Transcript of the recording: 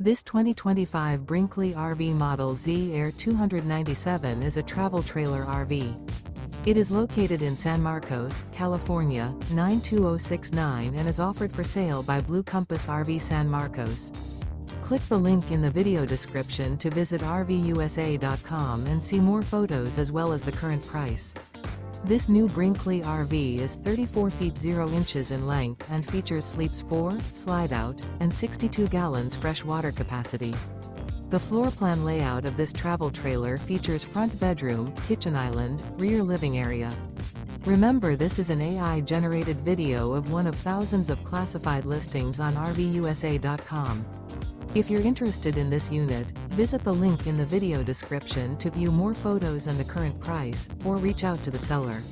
This 2025 Brinkley RV Model Z Air 297 is a travel trailer RV. It is located in San Marcos, California, 92069 and is offered for sale by Blue Compass RV San Marcos. Click the link in the video description to visit RVUSA.com and see more photos as well as the current price. This new Brinkley RV is 34 feet 0 inches in length and features sleeps 4, slide-out, and 62 gallons fresh water capacity. The floor plan layout of this travel trailer features front bedroom, kitchen island, rear living area. Remember, this is an AI-generated video of one of thousands of classified listings on RVUSA.com. If you're interested in this unit, visit the link in the video description to view more photos and the current price, or reach out to the seller.